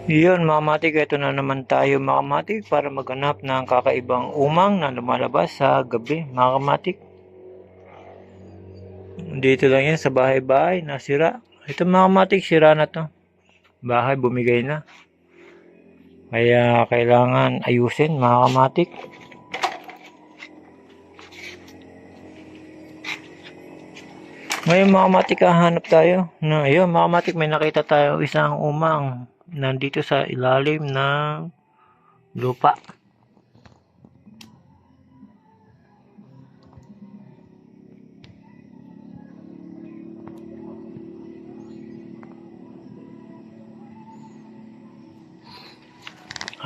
Iyon mga matik, ito na naman tayo mga matik para maghanap ng kakaibang umang na lumalabas sa gabi mga matik. Dito lang yan sa bahay-bahay na sira. Ito mga matik, sira na to. Bahay bumigay na. Kaya kailangan ayusin mga matik. Ngayon mga matik, hahanap tayo. Ayun mga matik, may nakita tayo isang umang nandito sa ilalim ng lupa.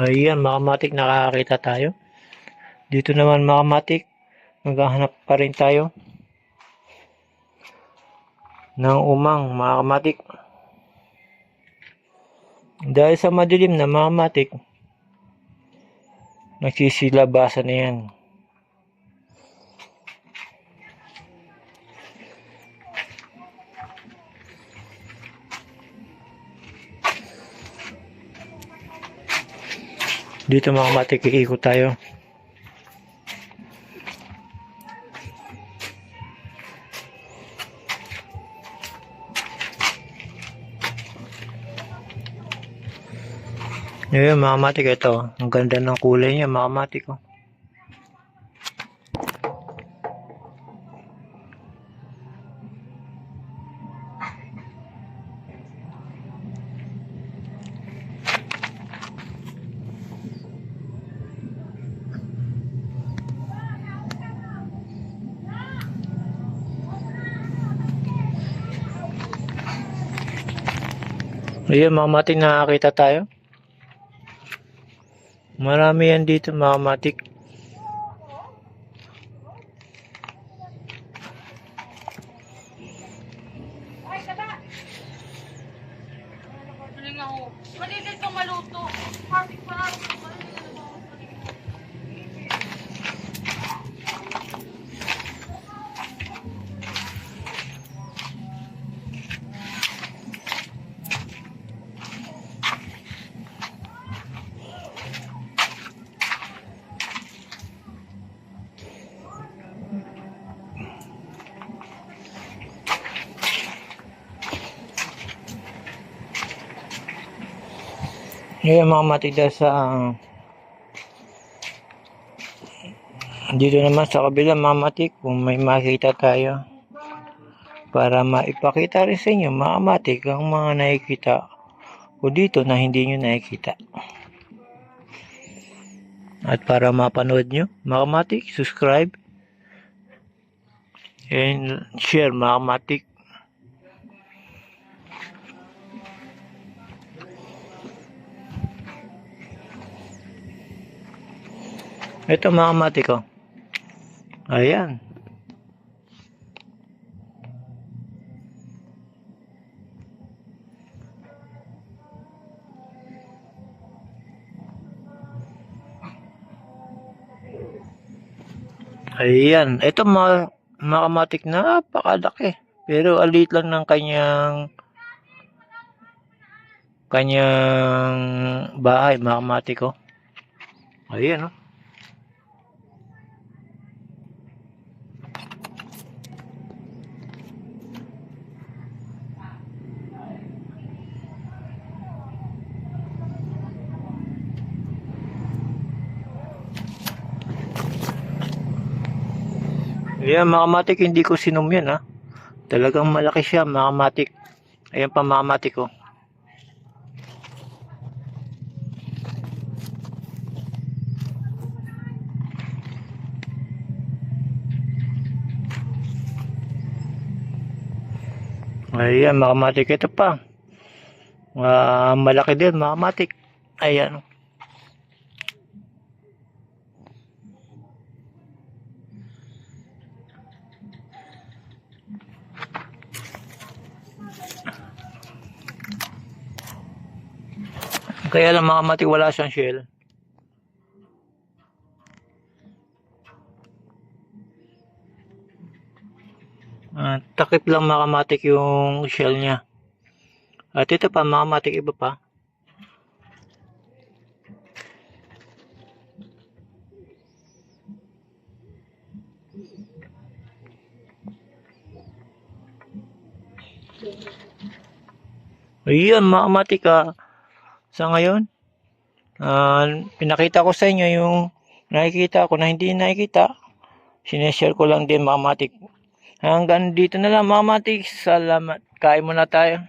Ayan mga matik, nakakakita tayo. Dito naman mga matik, maghahanap pa rin tayo ng umang mga matik. Dahil sa madilim na mga matik, nagsisilabasan na yan. Dito mga matik, iikot tayo. Ngayon mga matik, ito. Ang ganda ng kulay niya mga matik. Oh. Ayan mga matik, nakakita tayo. Marami yan dito mga matik. Malilit kang maluto. Party pa. Ngayon mga matik, dahil sa dito naman sa kabila mga matik, kung may makita tayo para maipakita rin sa inyo mga matik ang mga nakikita o dito na hindi nyo nakikita. At para mapanood nyo mga matik, subscribe and share mga matik. Ito mga matik, oh. Ayan. Ayan. Ito mga matik, napakalaki. Pero alit lang ng kanyang bahay mga matik, oh. Ayan, oh. Ayan mga matik, hindi ko sinom yan, ha. Talagang malaki siya mga matik. Ayan pa mga matik, oh. Ayan mga matik, ito pa. Malaki din mga matik. Ayan. Kaya lang mga matik, wala siyang shell. Takip lang mga matik yung shell niya. At ito pa mga matik, iba pa. Ayun, mga kamatik, sa ngayon, pinakita ko sa inyo yung nakikita ko na hindi nakikita. Sineshare ko lang din, mga kamatik. Hanggang dito na lang, mga kamatik. Salamat. Kain muna tayo.